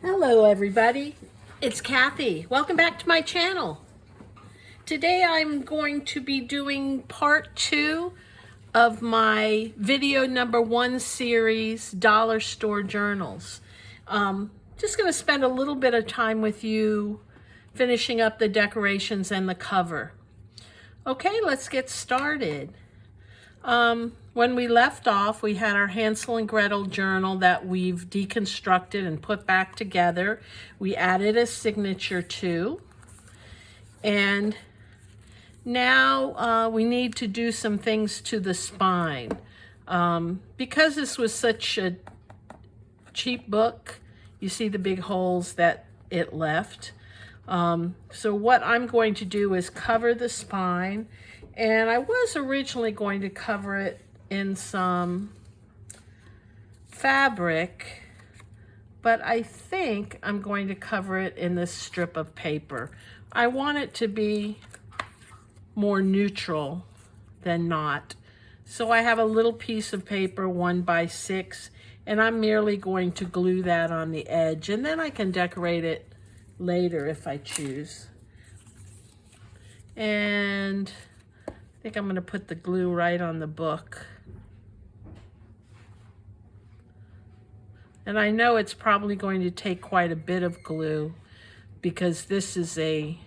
Hello everybody, it's Kathy. Welcome back to my channel. Today I'm going to be doing part 2 of my video number 1 series, Dollar Store Journals. Just going to spend a little bit of time with you finishing up the decorations and the cover. Okay, let's get started. When we left off, we had our Hansel and Gretel journal that we've deconstructed and put back together. We added a signature to. And now we need to do some things to the spine. Because this was such a cheap book, you see the big holes that it left. So what I'm going to do is cover the spine. And I was originally going to cover it in some fabric, but I think I'm going to cover it in this strip of paper. I want it to be more neutral than not. So I have a little piece of paper, 1x6, and I'm merely going to glue that on the edge, and then I can decorate it later if I choose. And I think I'm going to put the glue right on the book. And I know it's probably going to take quite a bit of glue because this is a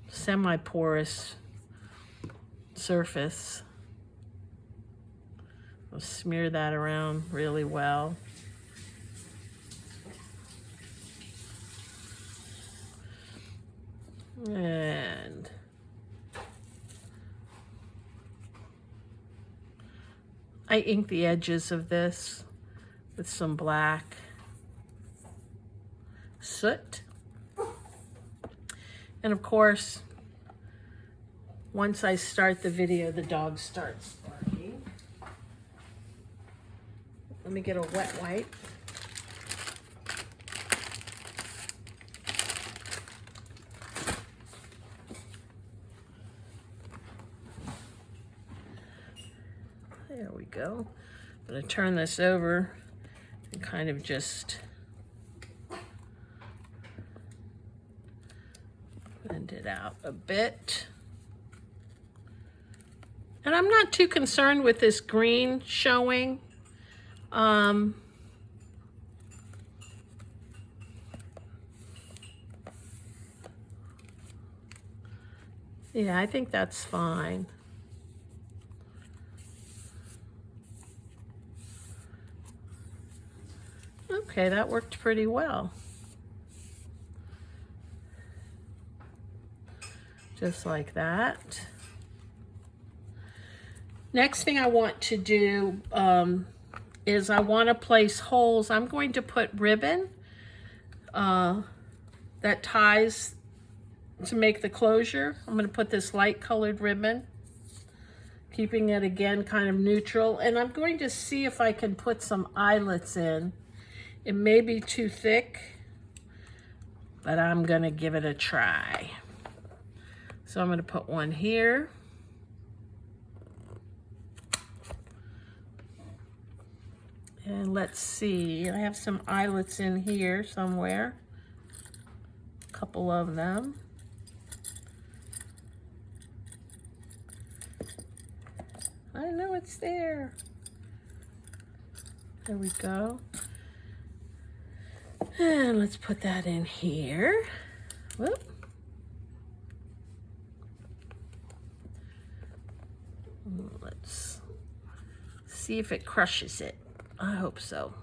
semi-porous surface. I'll smear that around really well. And I ink the edges of this with some black soot. And of course, once I start the video, the dog starts barking. Let me get a wet wipe. There we go. I'm going to turn this over and kind of just blend it out a bit. And I'm not too concerned with this green showing. Yeah, I think that's fine. Okay, that worked pretty well. Just like that. Next thing I want to do is I want to place holes. I'm going to put ribbon that ties to make the closure. I'm going to put this light colored ribbon, keeping it again kind of neutral. And I'm going to see if I can put some eyelets in. It may be too thick, but I'm going to give it a try. So I'm going to put one here. And let's see, I have some eyelets in here somewhere. A couple of them. I know it's there. There we go. And let's put that in here. Whoop. Let's see if it crushes it. I hope so.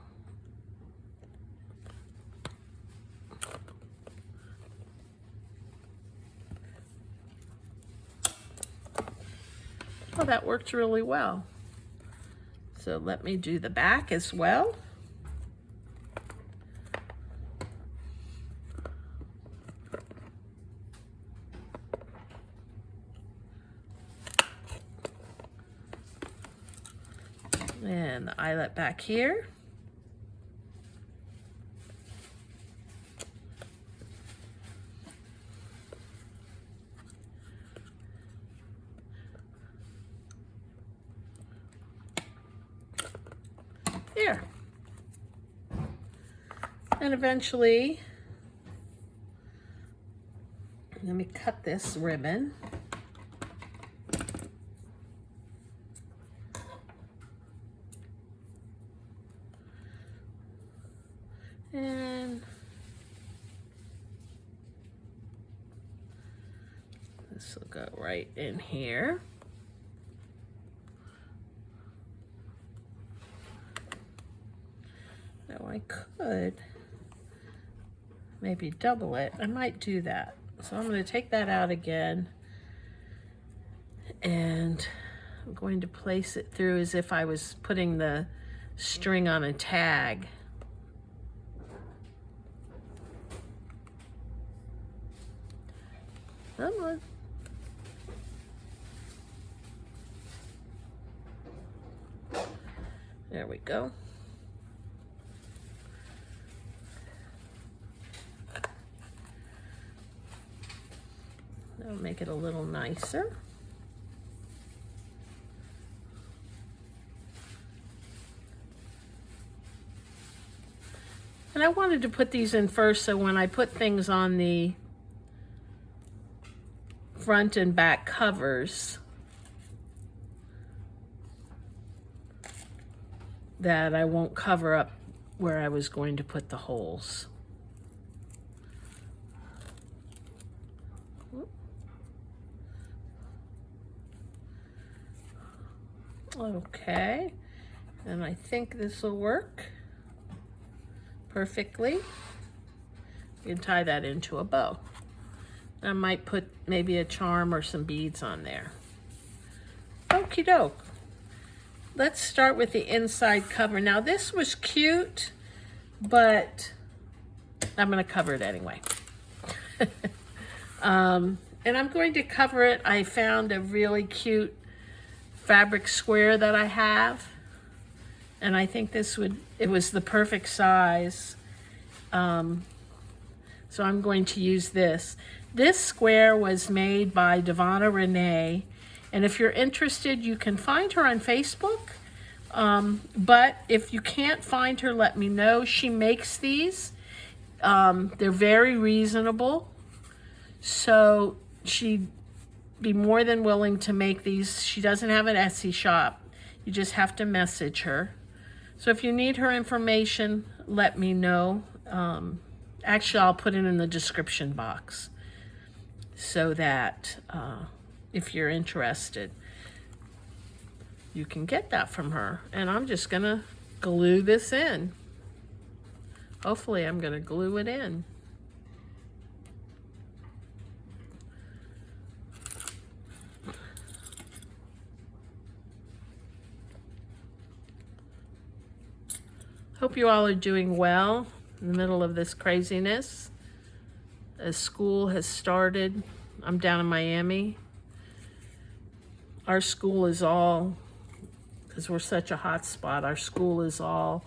Oh, that worked really well. So let me do the back as well. And the eyelet back here. There. And eventually, let me cut this ribbon. And this will go right in here. Now I could maybe double it. I might do that. So I'm going to take that out again, and I'm going to place it through as if I was putting the string on a tag. Come on. There we go. That'll make it a little nicer. And I wanted to put these in first so when I put things on the front and back covers, that I won't cover up where I was going to put the holes. Okay, and I think this will work perfectly. You can tie that into a bow. I might put maybe a charm or some beads on there. Okie doke. Let's start with the inside cover. Now this was cute, but I'm going to cover it anyway. And I'm going to cover it. I found a really cute fabric square that I have, and I think it was the perfect size. So I'm going to use this. This square was made by Devonna Renee, and if you're interested, you can find her on Facebook. But if you can't find her, let me know. She makes these. They're very reasonable, so she'd be more than willing to make these. She doesn't have an Etsy shop. You just have to message her. So if you need her information, let me know. Actually, I'll put it in the description box so that if you're interested, you can get that from her. And I'm just gonna glue this in. Hopefully I'm gonna glue it in. Hope you all are doing well in the middle of this craziness. As school has started, I'm down in Miami. Our school is all, because we're such a hot spot, our school is all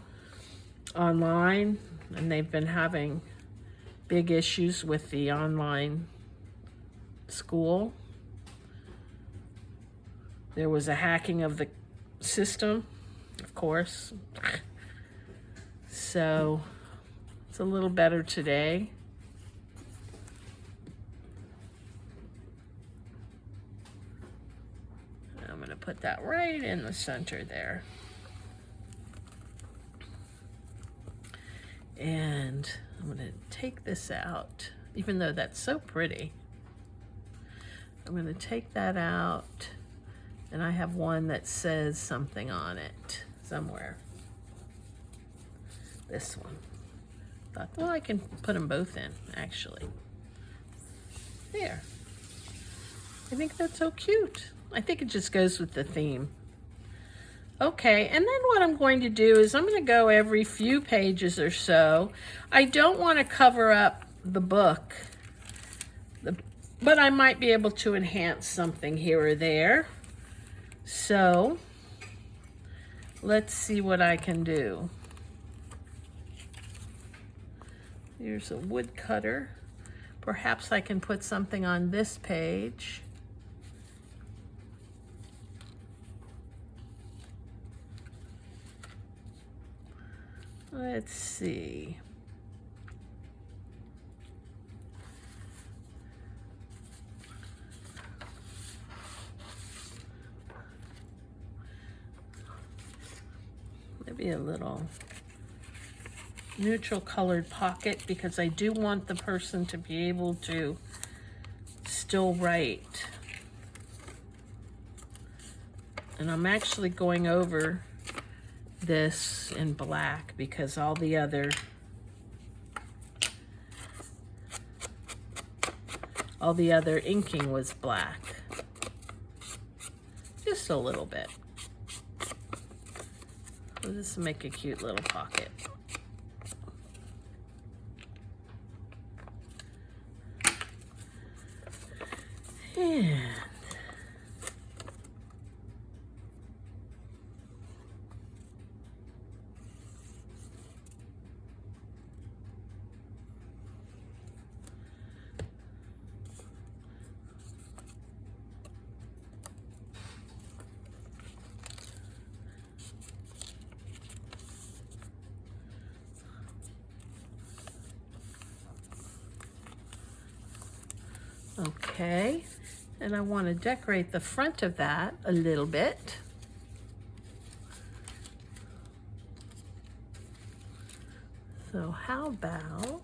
online, and they've been having big issues with the online school. There was a hacking of the system, of course. So it's a little better today. I'm going to put that right in the center there. And I'm going to take this out, even though that's so pretty. I'm going to take that out, and I have one that says something on it somewhere. This one. Thought, well, I can put them both in, actually. There. I think that's so cute. I think it just goes with the theme. Okay, and then what I'm going to do is I'm going to go every few pages or so. I don't want to cover up the book, but I might be able to enhance something here or there. So let's see what I can do. Here's a wood cutter. Perhaps I can put something on this page. Let's see. maybe a little neutral colored pocket, because I do want the person to be able to still write. And I'm actually going over this in black because all the other inking was black. Just a little bit. So this will make a cute little pocket. And okay, and I want to decorate the front of that a little bit. So how about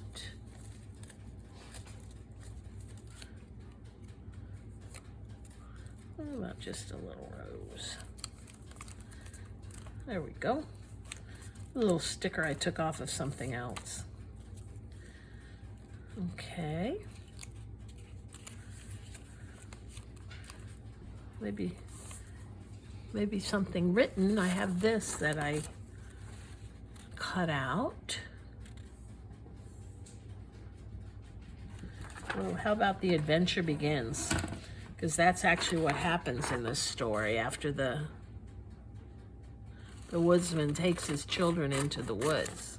just a little rose? There we go. A little sticker I took off of something else. Okay. Maybe something written. I have this that I cut out. Oh, how about the adventure begins? Because that's actually what happens in this story after the woodsman takes his children into the woods.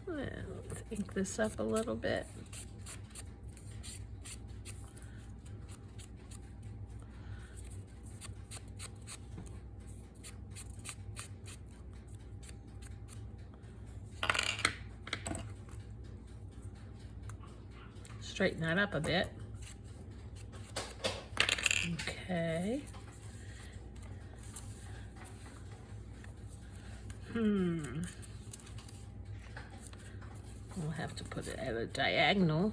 Let's ink this up a little bit. Straighten that up a bit. Okay. We'll have to put it at a diagonal.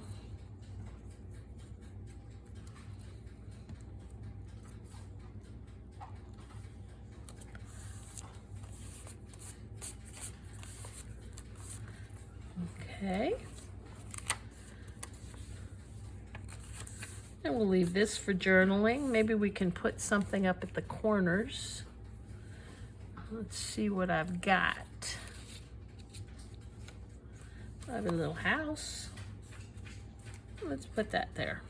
Okay. And we'll leave this for journaling. Maybe we can put something up at the corners. Let's see what I've got. I have a little house. Let's put that there.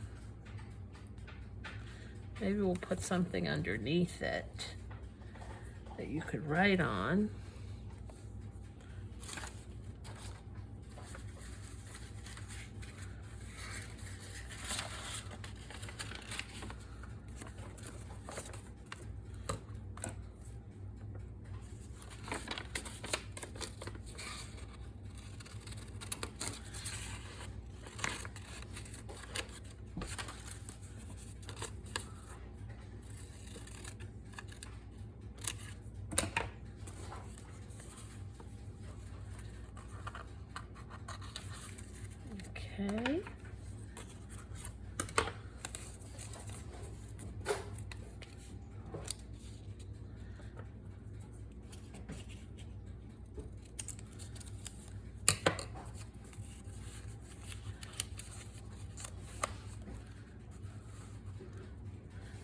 Maybe we'll put something underneath it that you could write on. Okay.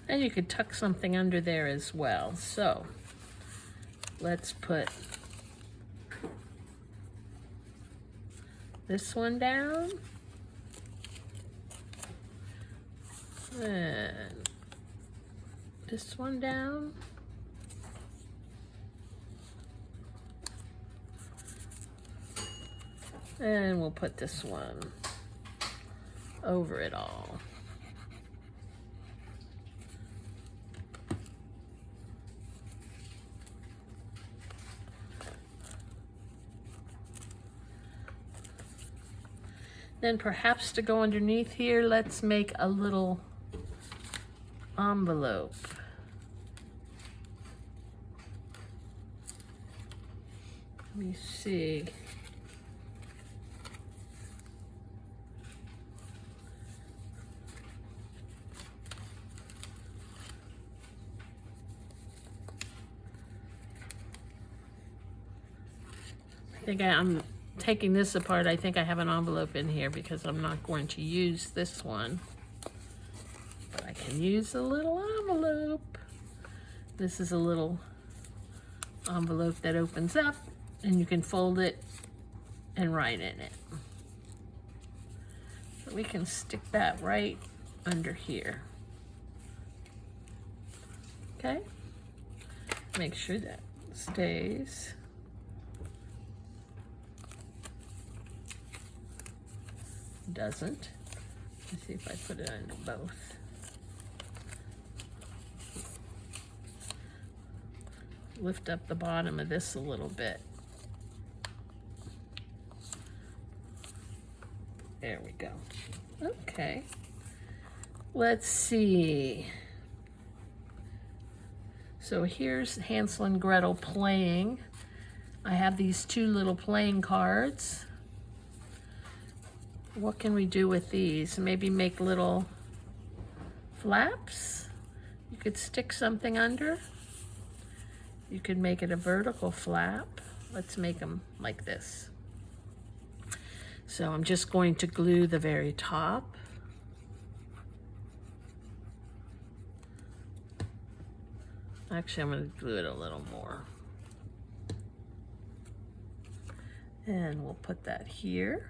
And you could tuck something under there as well. So let's put this one down. And this one down. And we'll put this one over it all. Then perhaps to go underneath here, let's make a little envelope. Let me see. I think I'm taking this apart. I think I have an envelope in here because I'm not going to use this one. But I can use a little envelope. This is a little envelope that opens up and you can fold it and write in it. So we can stick that right under here. Okay? Make sure that stays. Doesn't. Let's see if I put it under both. Lift up the bottom of this a little bit. There we go. Okay. Let's see. So here's Hansel and Gretel playing. I have these two little playing cards. What can we do with these? Maybe make little flaps. You could stick something under. You could make it a vertical flap. Let's make them like this. So I'm just going to glue the very top. Actually, I'm going to glue it a little more. And we'll put that here.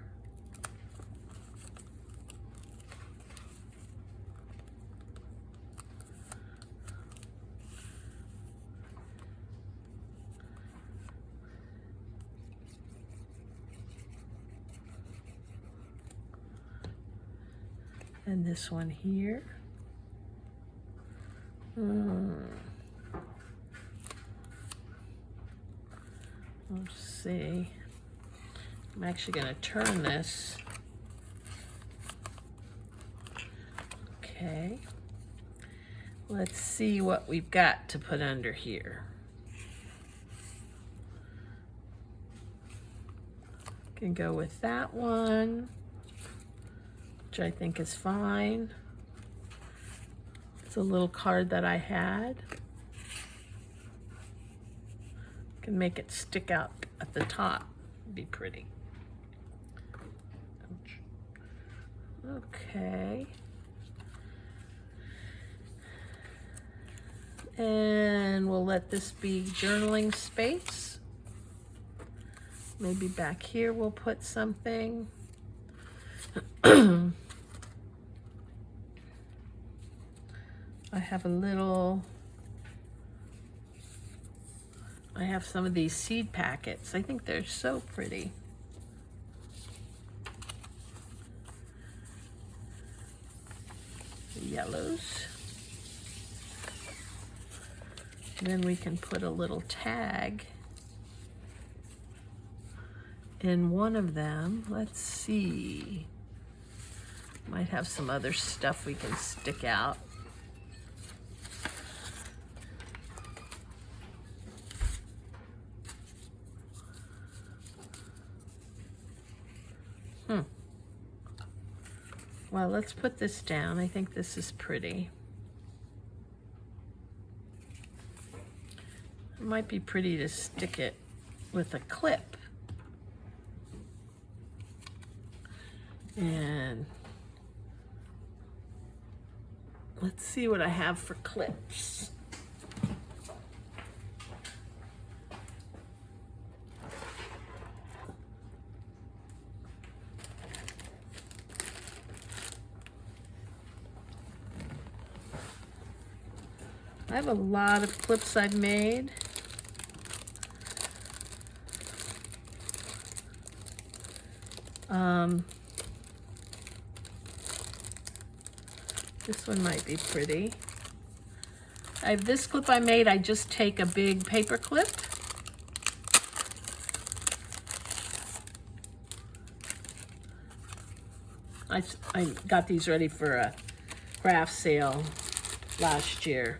And this one here. Let's see. I'm actually going to turn this. Okay. Let's see what we've got to put under here. Can go with that one, which I think is fine. It's a little card that I had. Can make it stick out at the top. Be pretty. Okay. And we'll let this be journaling space. Maybe back here we'll put something. I have some of these seed packets. I think they're so pretty. The yellows. And then we can put a little tag in one of them. Let's see. Might have some other stuff we can stick out. Well, let's put this down. I think this is pretty. It might be pretty to stick it with a clip. And let's see what I have for clips. I have a lot of clips I've made. This one might be pretty. I have this clip I made. I just take a big paper clip. I got these ready for a craft sale last year.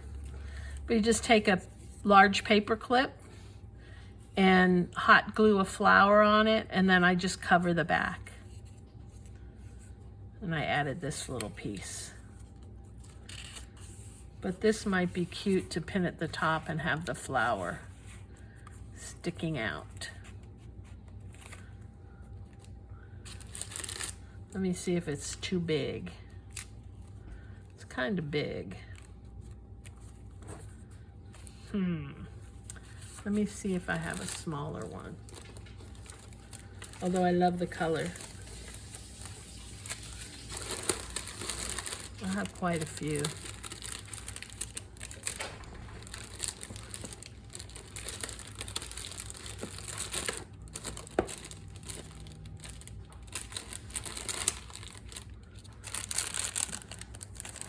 But you just take a large paper clip and hot glue a flower on it, and then I just cover the back. And I added this little piece. But this might be cute to pin at the top and have the flower sticking out. Let me see if it's too big. It's kind of big. Let me see if I have a smaller one. Although I love the color. I have quite a few.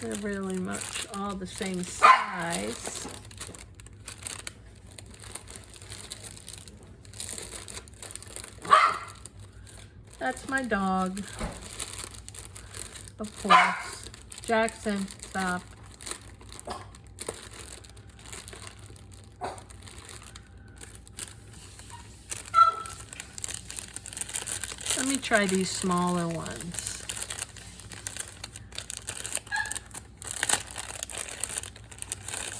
They're really much all the same size. That's my dog. Of course. Jackson, stop. Let me try these smaller ones.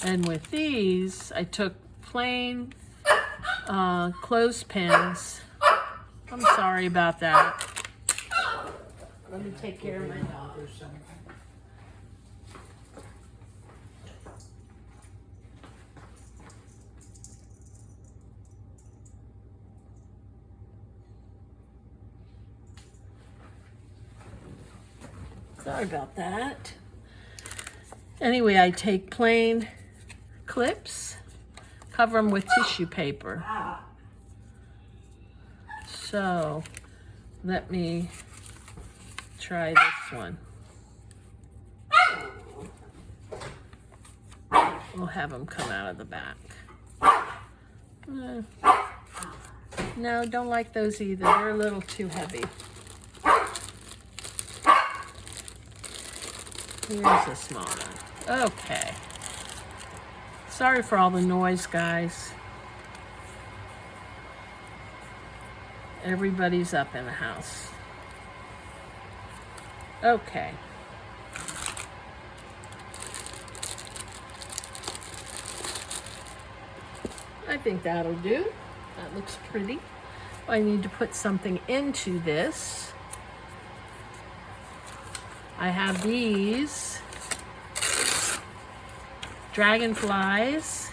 And with these, I took plain clothespins. I'm sorry about that. Let me take care of my dog. Sorry about that. Anyway, I take plain clips, cover them with tissue paper. So let me try this one. We'll have them come out of the back. No, don't like those either. They're a little too heavy. Here's a small one. Okay. Sorry for all the noise, guys. Everybody's up in the house. Okay. I think that'll do. That looks pretty. I need to put something into this. I have these dragonflies.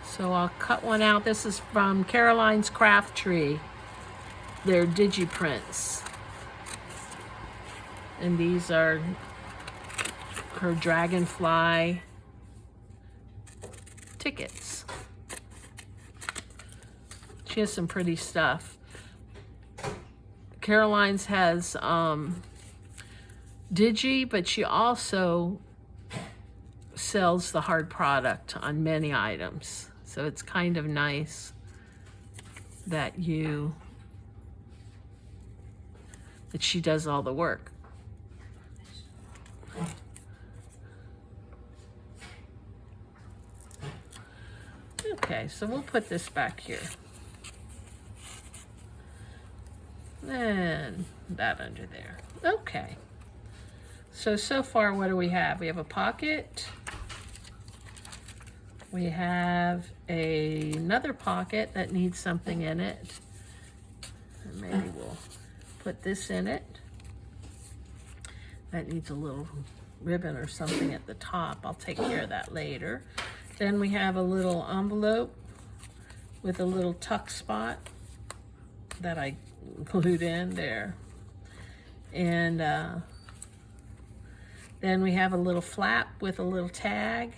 So I'll cut one out. This is from Caroline's Craft Tree. They're digiprints. And these are her dragonfly tickets. She has some pretty stuff. Caroline's has digi, but she also sells the hard product on many items. So it's kind of nice that she does all the work. Okay, so we'll put this back here. And that under there. Okay. So far, what do we have? We have a pocket. We have another pocket that needs something in it. And maybe we'll put this in it. That needs a little ribbon or something at the top. I'll take care of that later. Then we have a little envelope with a little tuck spot that I glued in there. And then we have a little flap with a little tag,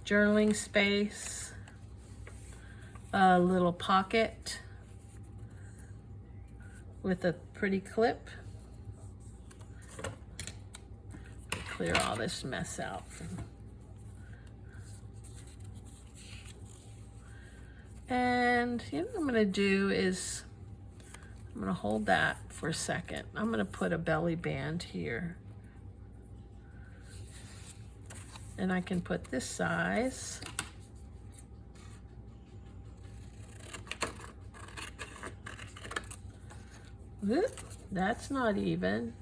journaling space, a little pocket with a pretty clip. Clear all this mess out. And you know what I'm gonna do is, I'm I'm gonna hold that for a second. I'm gonna put a belly band here. And I can put this size. Whoop, that's not even.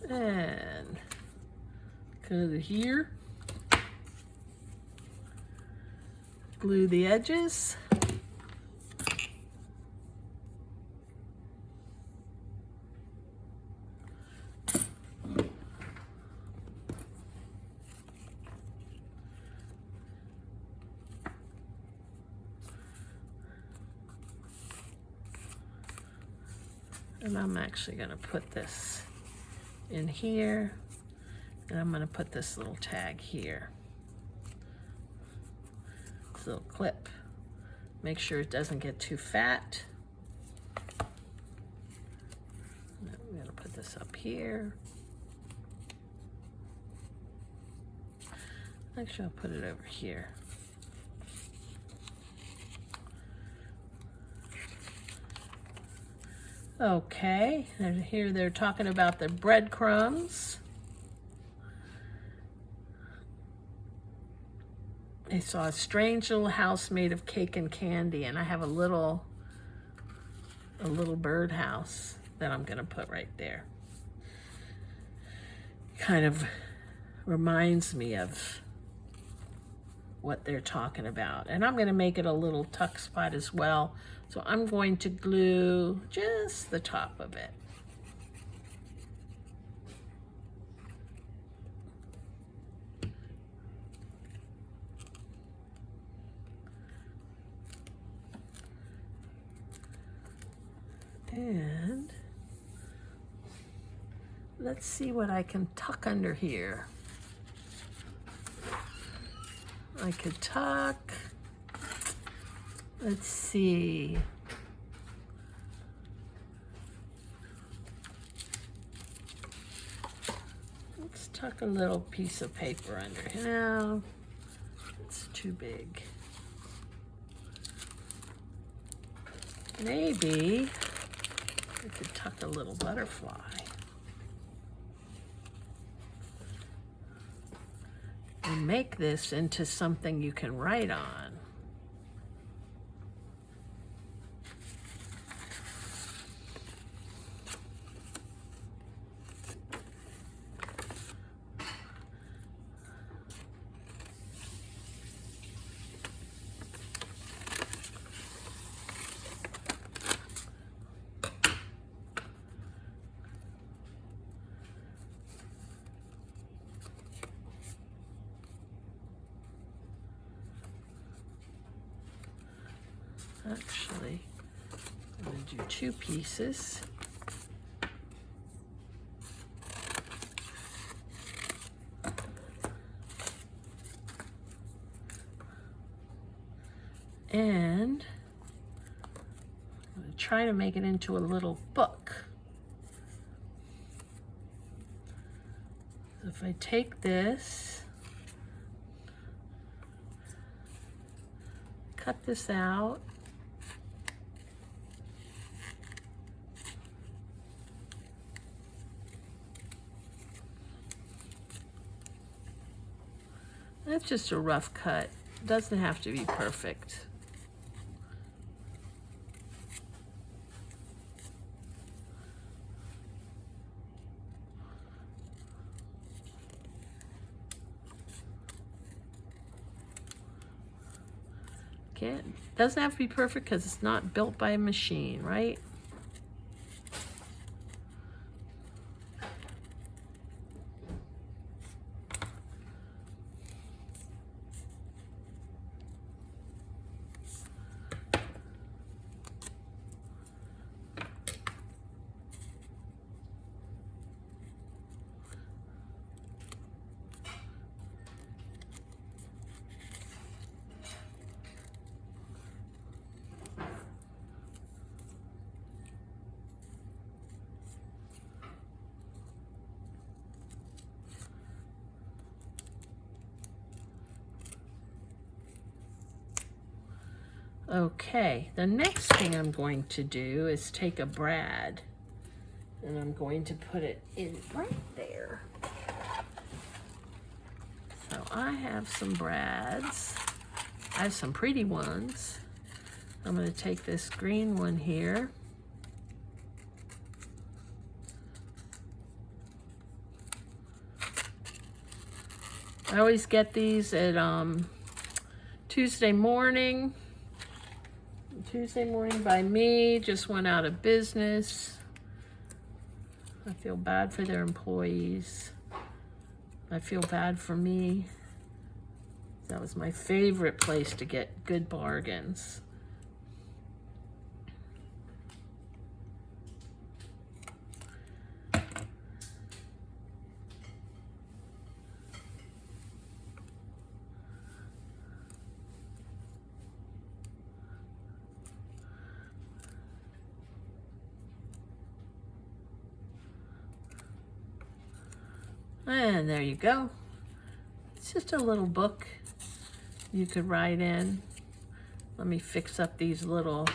And go to here. Glue the edges. And I'm actually going to put this in here, and I'm going to put this little tag here. This little clip. Make sure it doesn't get too fat. I'm going to put this up here. Actually, I'll put it over here. Okay, and here they're talking about the breadcrumbs. They saw a strange little house made of cake and candy, and I have a little birdhouse that I'm gonna put right there. Kind of reminds me of what they're talking about. And I'm gonna make it a little tuck spot as well. So I'm going to glue just the top of it. And let's see what I can tuck under here. I could tuck. Let's see. Let's tuck a little piece of paper under here. No, it's too big. Maybe I could tuck a little butterfly. And make this into something you can write on. Actually, I'm going to do 2 pieces. And I'm going to try to make it into a little book. So if I take this, cut this out, that's just a rough cut. It doesn't have to be perfect. Okay, doesn't have to be perfect because it's not built by a machine, right? Okay, the next thing I'm going to do is take a brad and I'm going to put it in right there. So I have some brads. I have some pretty ones. I'm going to take this green one here. I always get these at Tuesday Morning. Tuesday Morning by Me just went out of business. I feel bad for their employees. I feel bad for me. That was my favorite place to get good bargains. And there you go. It's just a little book you could write in. Let me fix up these little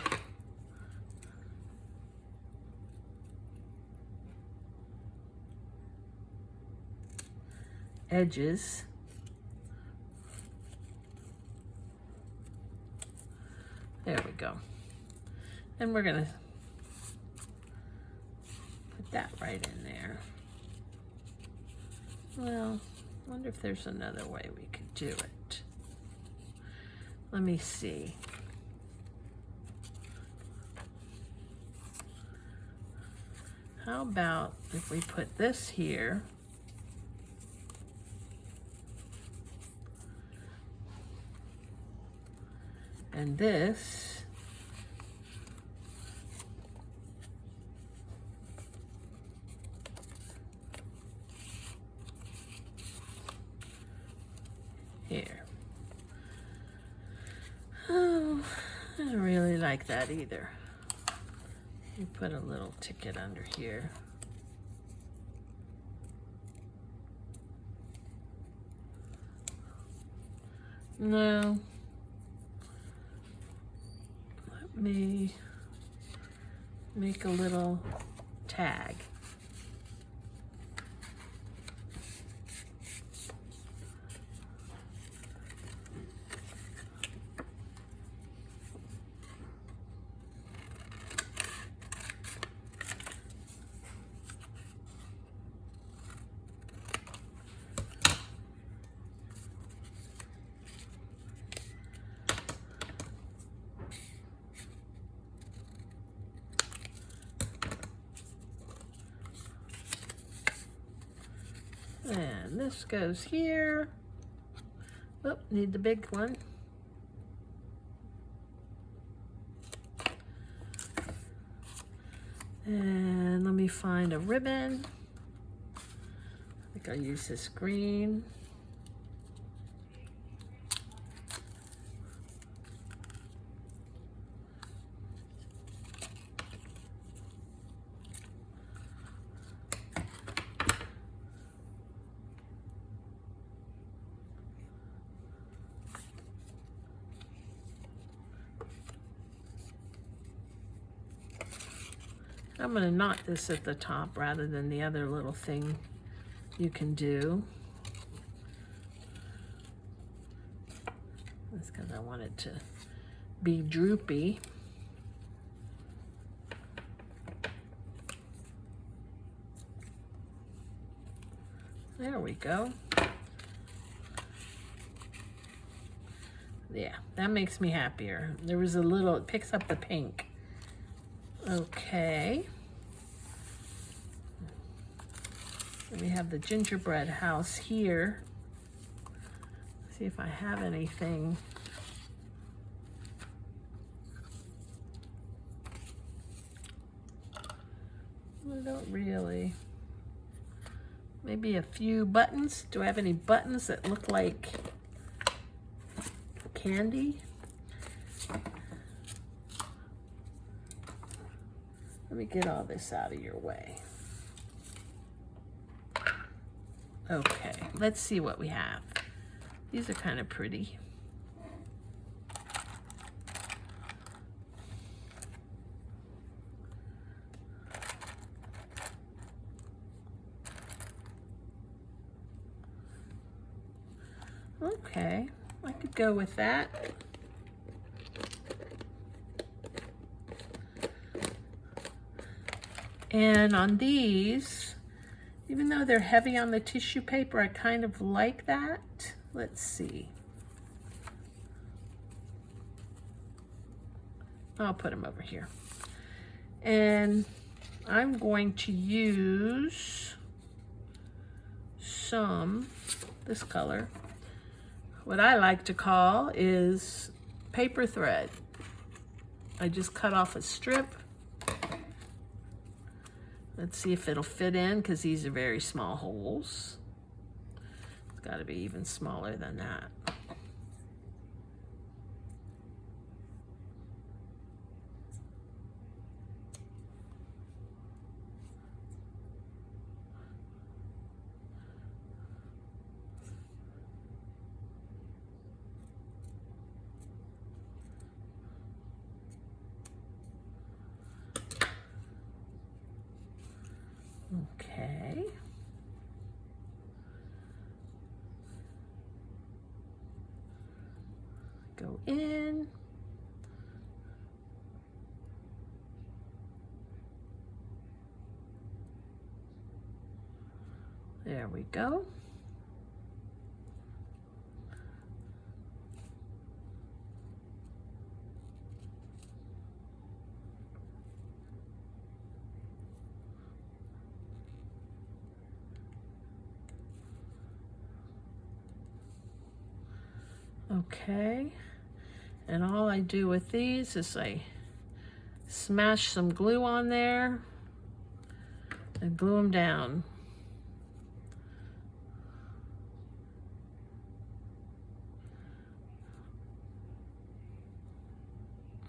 edges. There we go. And we're gonna put that right in there. Well, I wonder if there's another way we could do it. Let me see. How about if we put this here? And this here. Oh, I don't really like that either. You put a little ticket under here. No. Let me make a little tag. And this goes here. Oh, need the big one. And let me find a ribbon. I think I'll use this green. I'm going to knot this at the top rather than the other little thing you can do. That's because I want it to be droopy. There we go. Yeah, that makes me happier. There was a little, it picks up the pink. Okay. We have the gingerbread house here. See if I have anything. I don't really. Maybe a few buttons. Do I have any buttons that look like candy? Let me get all this out of your way. Okay, let's see what we have. These are kind of pretty. Okay, I could go with that. And on these, even though they're heavy on the tissue paper, I kind of like that. Let's see. I'll put them over here. And I'm going to use this color. What I like to call is paper thread. I just cut off a strip. Let's see if it'll fit in, because these are very small holes. It's got to be even smaller than that. Okay. Go in. There we go. Okay, and all I do with these is I smash some glue on there and glue them down.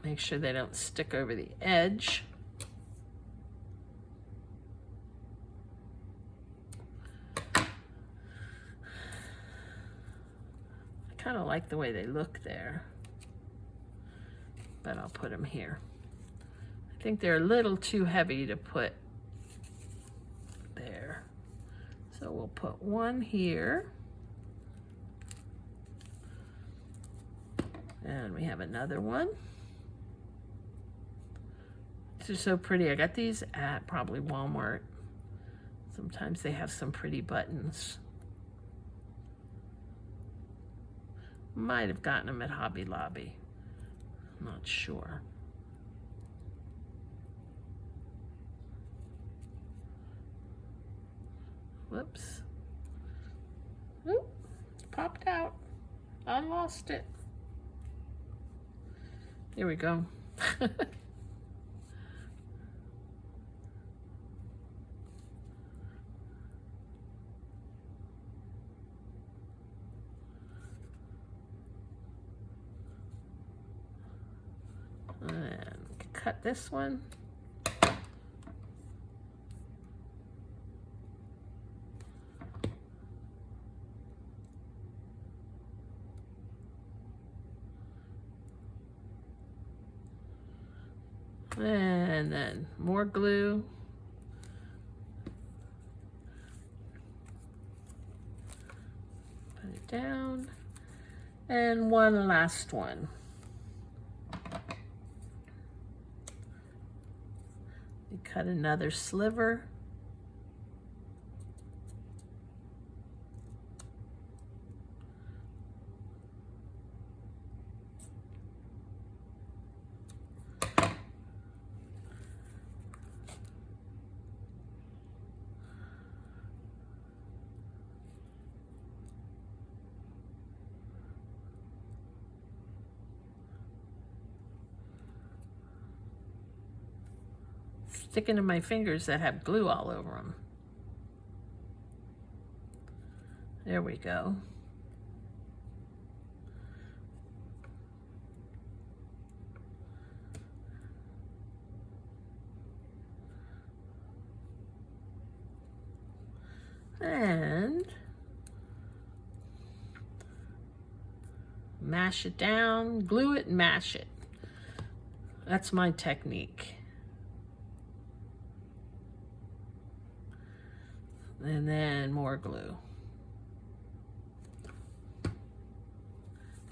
Make sure they don't stick over the edge. Kind of like the way they look there, but I'll put them here. I think they're a little too heavy to put there. So we'll put one here. And we have another one. These are so pretty. I got these at probably Walmart. Sometimes they have some pretty buttons. Might have gotten them at Hobby Lobby. I'm not sure. Whoops. Oop, popped out. I lost it. Here we go. And cut this one. And then more glue. Put it down. And one last one. You cut another sliver. Sticking to my fingers that have glue all over them. There we go. And mash it down, glue it and mash it. That's my technique. And then more glue.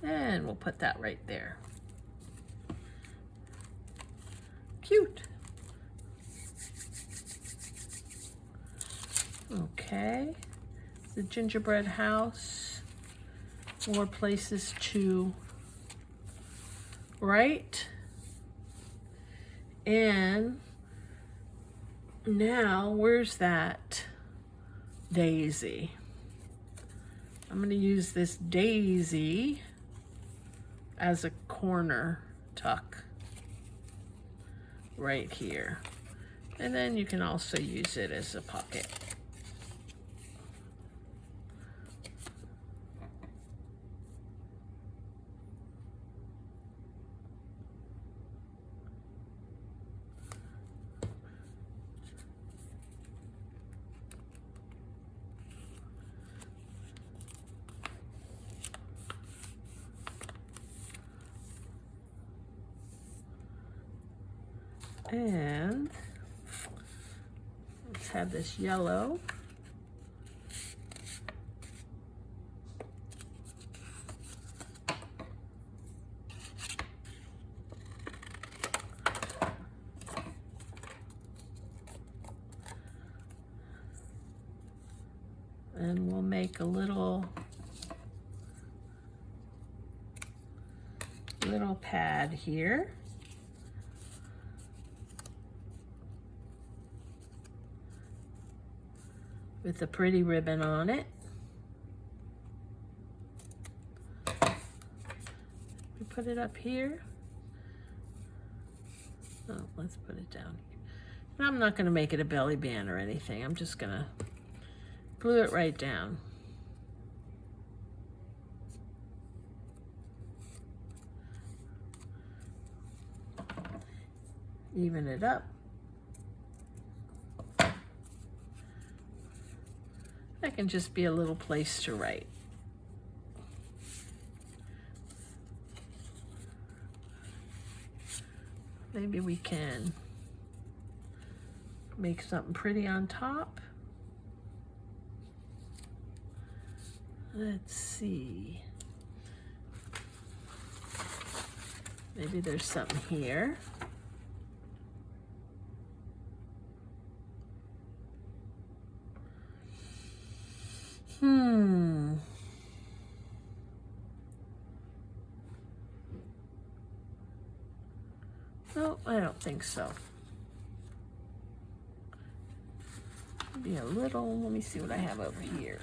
And we'll put that right there. Cute. Okay, the gingerbread house, more places to write. And now, where's that daisy? I'm going to use this daisy as a corner tuck right here. And then you can also use it as a pocket. And let's have this yellow. And we'll make a little pad here. With a pretty ribbon on it. We put it up here. Oh, let's put it down here. And I'm not going to make it a belly band or anything. I'm just going to glue it right down. Even it up. That can just be a little place to write. Maybe we can make something pretty on top. Let's see. Maybe there's something here. No, I don't think so. Maybe a little, let me see what I have over here.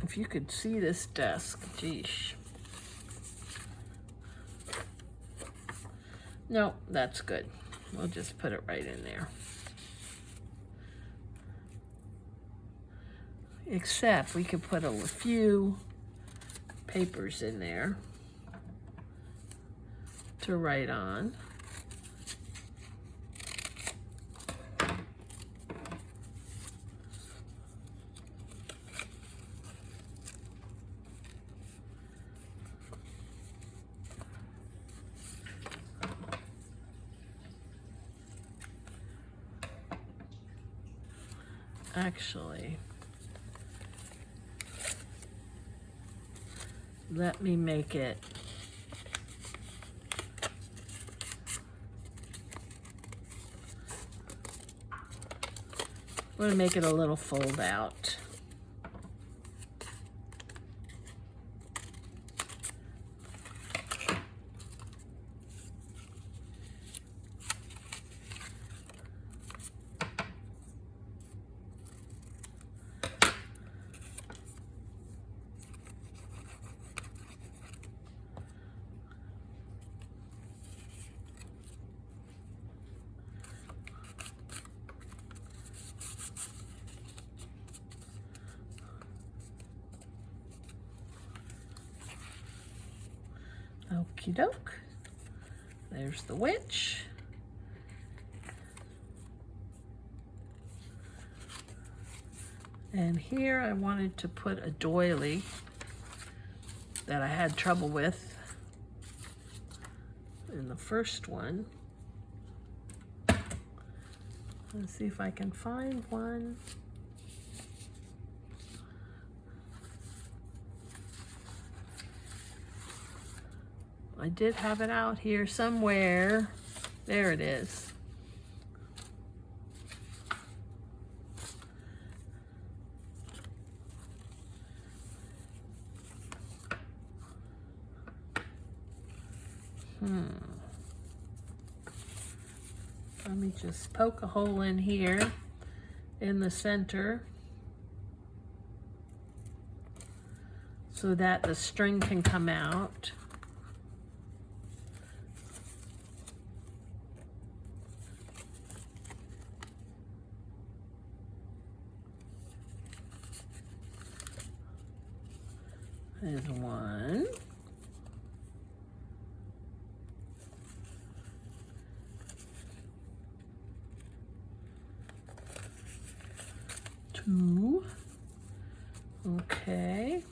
If you could see this desk, geesh. No, that's good. We'll just put it right in there. Except we could put a few papers in there to write on. Actually, let me make it I'm going to make it a little fold out. Okie doke. There's the witch. And here I wanted to put a doily that I had trouble with in the first one. Let's see if I can find one. I did have it out here somewhere. There it is. Let me just poke a hole in here in the center so that the string can come out. There's one. Two. Okay.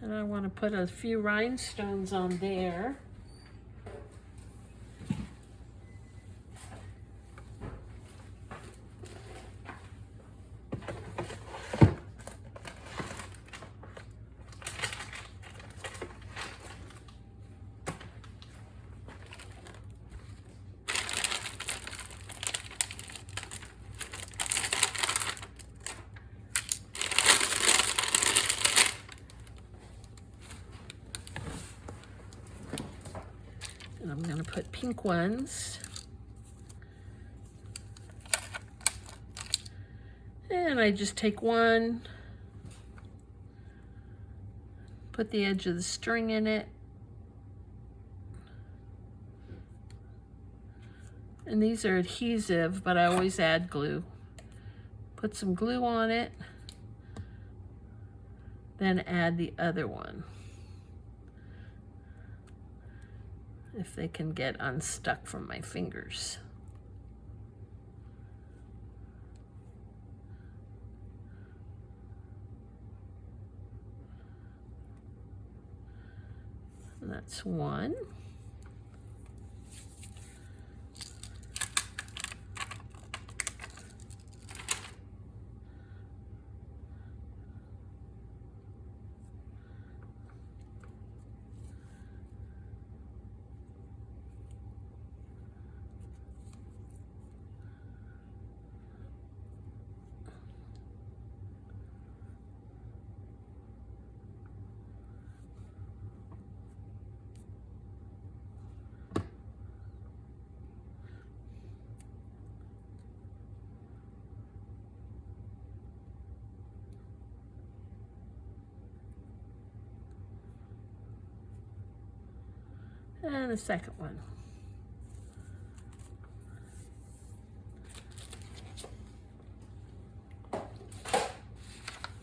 And I want to put a few rhinestones on there. And I'm going to put pink ones. And I just take one, put the edge of the string in it. And these are adhesive, but I always add glue. Put some glue on it, then add the other one. If they can get unstuck from my fingers. And that's one. And the second one.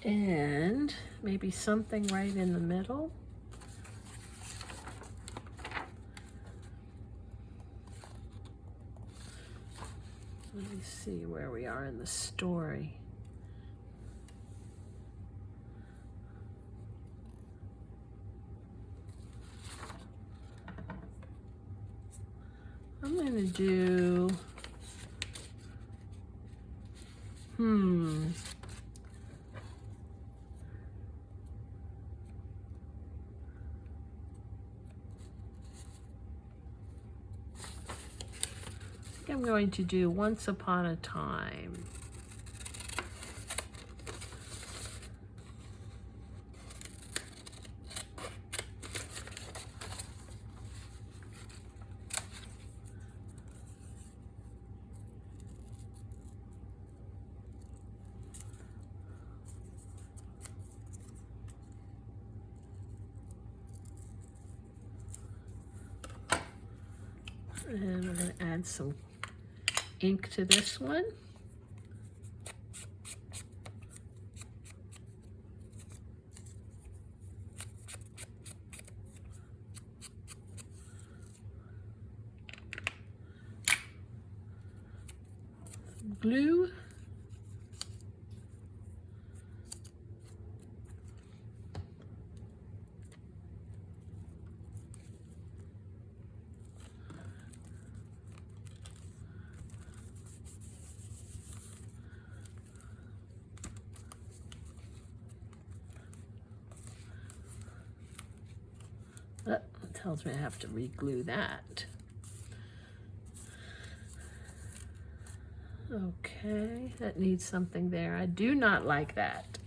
And maybe something right in the middle. Let me see where we are in the story. I'm going to do, I'm going to do Once Upon a Time. And we're going to add some ink to this one. Glue. Oh, it tells me I have to re-glue that. Okay, that needs something there. I do not like that.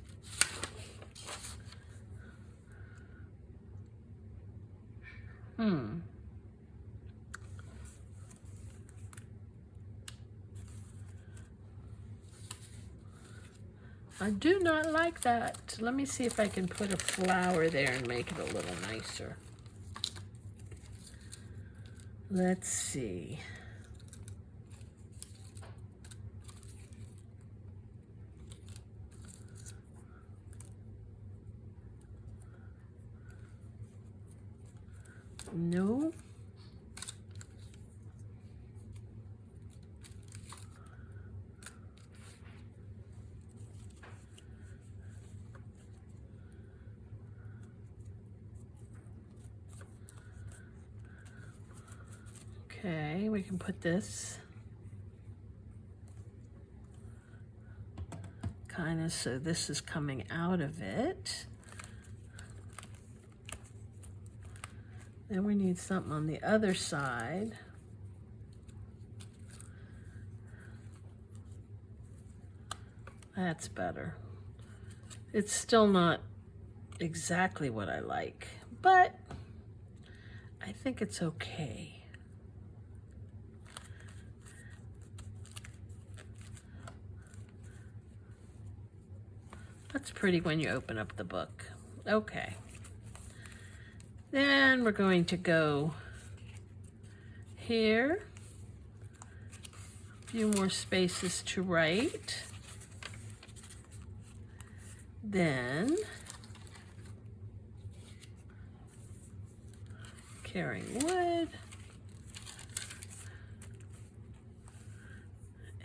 I do not like that. Let me see if I can put a flower there and make it a little nicer. Let's see. No. Okay, we can put this kind of so this is coming out of it. Then we need something on the other side. That's better. It's still not exactly what I like, but I think it's okay. That's pretty when you open up the book. Okay. Then we're going to go here. A few more spaces to write. Then carrying wood.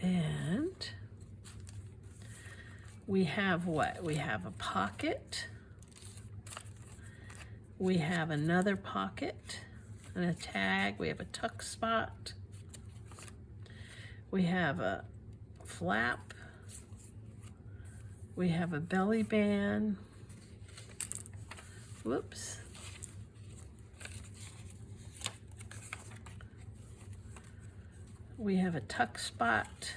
And we have what? We have a pocket. We have another pocket and a tag. We have a tuck spot. We have a flap. We have a belly band. Whoops. We have a tuck spot.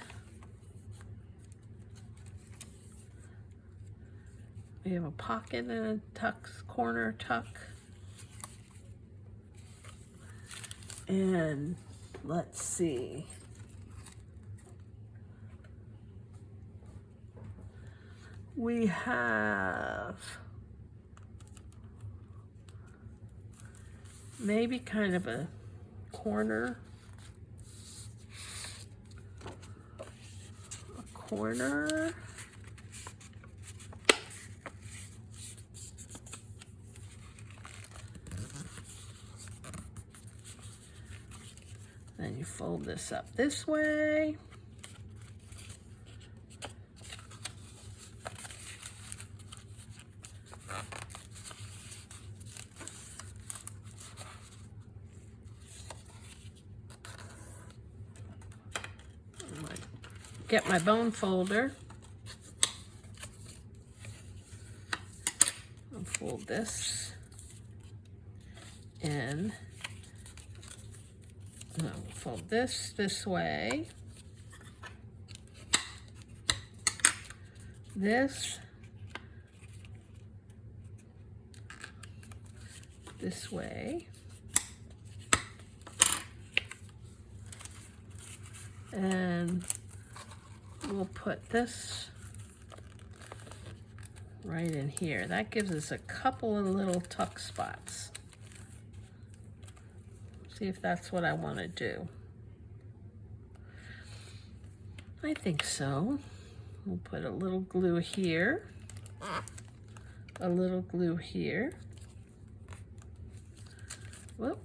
We have a pocket and a tuck, corner tuck. And let's see. We have maybe kind of a corner. Then you fold this up this way. Get my bone folder. I'll fold this in. I'll fold this way. This way. And we'll put this right in here. That gives us a couple of little tuck spots. See if that's what I want to do. I think so. We'll put a little glue here, a little glue here. Whoop.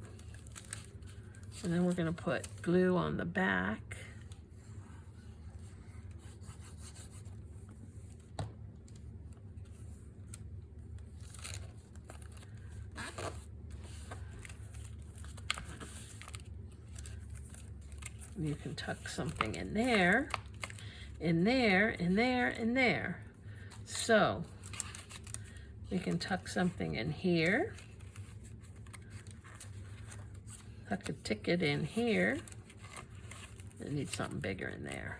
And then we're going to put glue on the back. You can tuck something in there, in there, in there, in there. So we can tuck something in here, tuck a ticket in here. I need something bigger in there.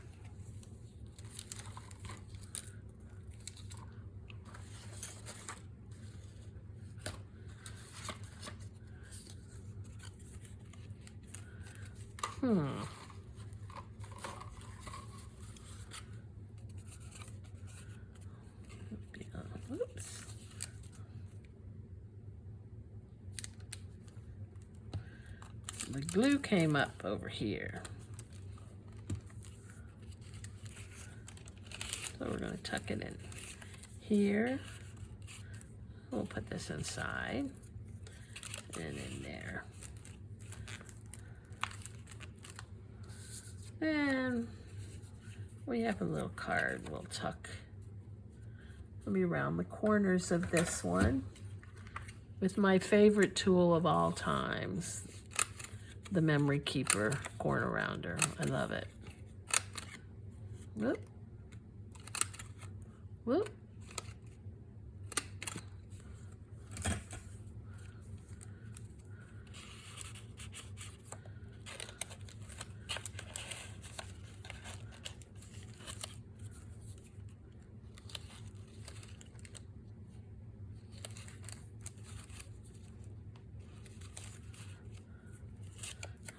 Oops. The glue came up over here. So we're going to tuck it in here. We'll put this inside and in there. And we have a little card we'll tuck. Let me round the corners of this one with my favorite tool of all times, the Memory Keeper corner rounder. I love it. Whoop. Whoop.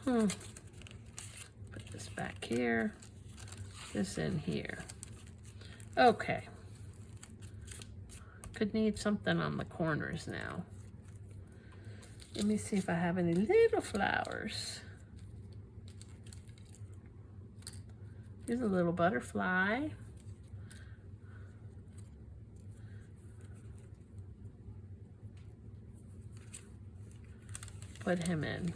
Put this back here, this in here. Okay. Could need something on the corners now. Let me see if I have any little flowers. Here's a little butterfly. Put him in.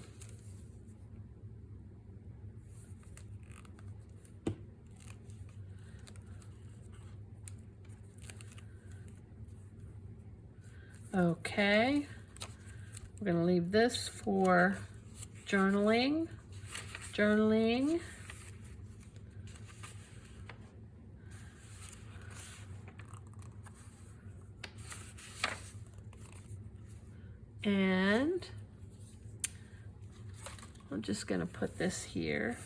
Okay, we're going to leave this for journaling. And I'm just going to put this here.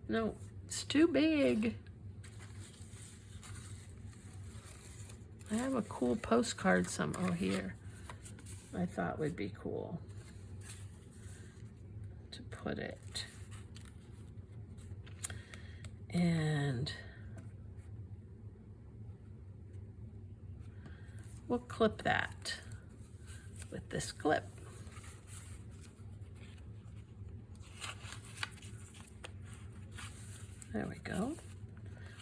No. It's too big. I have a cool postcard here I thought would be cool to put it. And we'll clip that with this clip. There we go.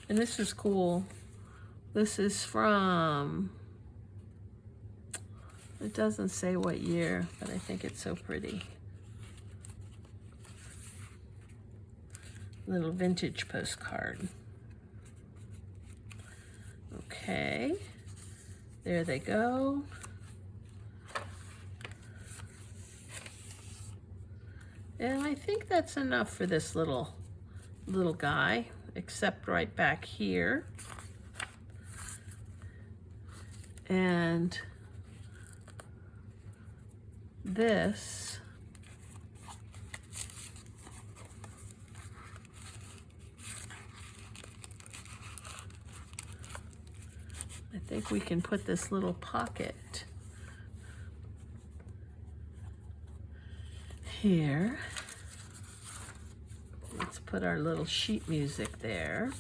And this is cool. This is from, it doesn't say what year, but I think it's so pretty. Little vintage postcard. Okay. There they go. And I think that's enough for this little guy, except right back here. And this I think we can put this little pocket here. Let's put our little sheet music there.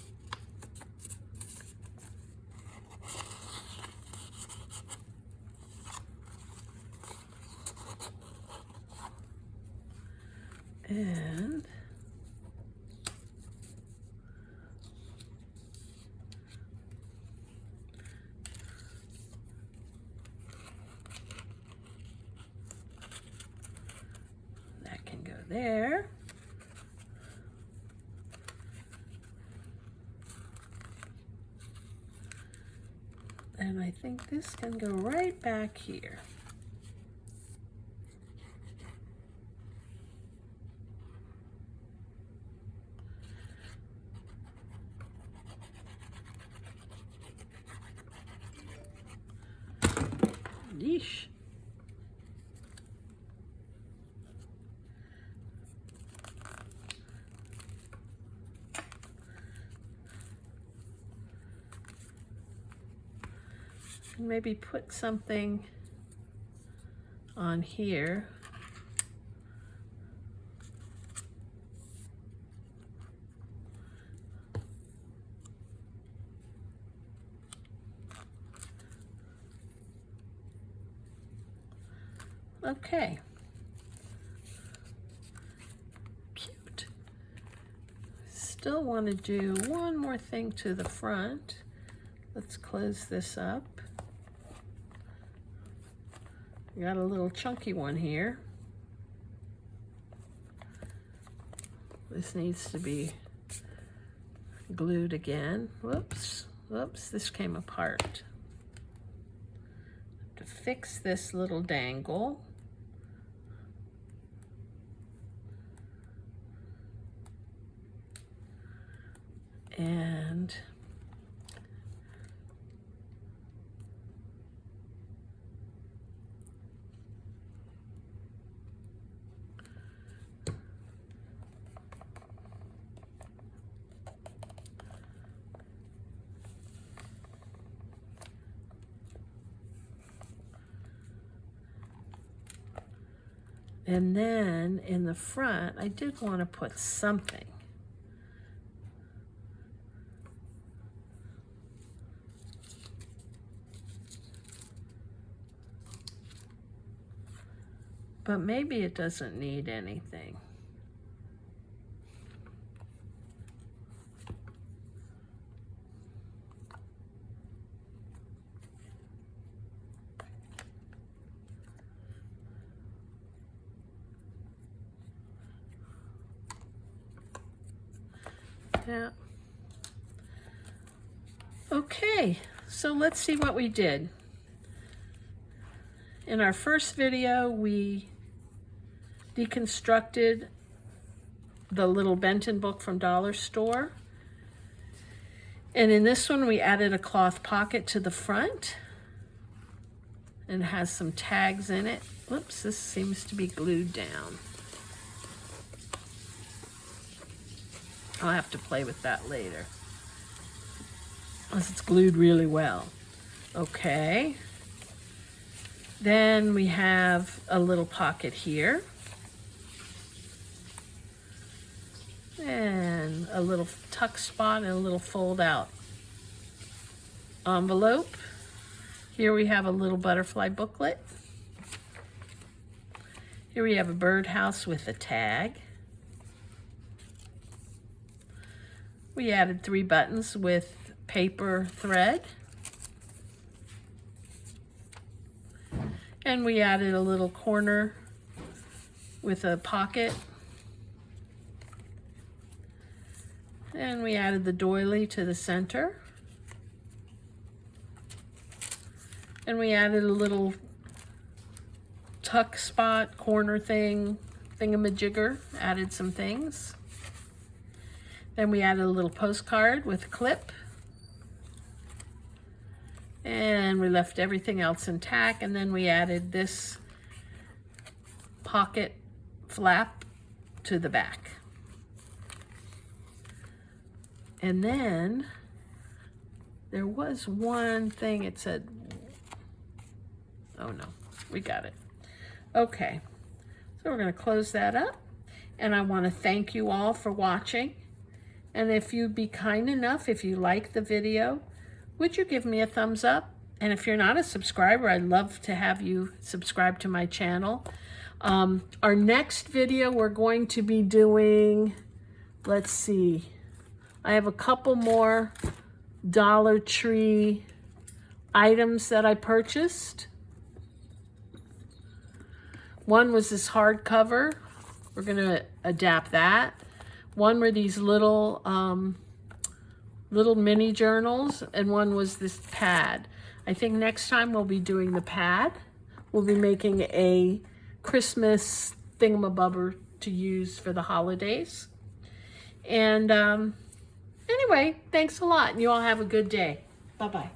And that can go there. And I think this can go right back here. Yeesh. Maybe put something on here. Okay. Cute. Still want to do one more thing to the front. Let's close this up. Got a little chunky one here. This needs to be glued again. Whoops, whoops, this came apart. To fix this little dangle. And then in the front, I did want to put something. But maybe it doesn't need anything. Yeah. Okay, so let's see what we did. In our first video, we deconstructed the little Benton book from Dollar Store. And in this one, we added a cloth pocket to the front. And it has some tags in it. Whoops, this seems to be glued down. I'll have to play with that later, unless it's glued really well. Okay. Then we have a little pocket here. And a little tuck spot and a little fold out envelope. Here we have a little butterfly booklet. Here we have a birdhouse with a tag. We added 3 buttons with paper thread. And we added a little corner with a pocket. And we added the doily to the center. And we added a little tuck spot, corner thing, thingamajigger, added some things. Then we added a little postcard with a clip. And we left everything else intact. And then we added this pocket flap to the back. And then there was one thing it said, oh no, we got it. Okay, so we're going to close that up. And I want to thank you all for watching. And if you'd be kind enough, if you like the video, would you give me a thumbs up? And if you're not a subscriber, I'd love to have you subscribe to my channel. Our next video, we're going to be doing, let's see, I have a couple more Dollar Tree items that I purchased. One was this hardcover. We're gonna adapt that. One were these little mini journals, and one was this pad. I think next time we'll be doing the pad. We'll be making a Christmas thingamabobber to use for the holidays. And anyway, thanks a lot, and you all have a good day. Bye-bye.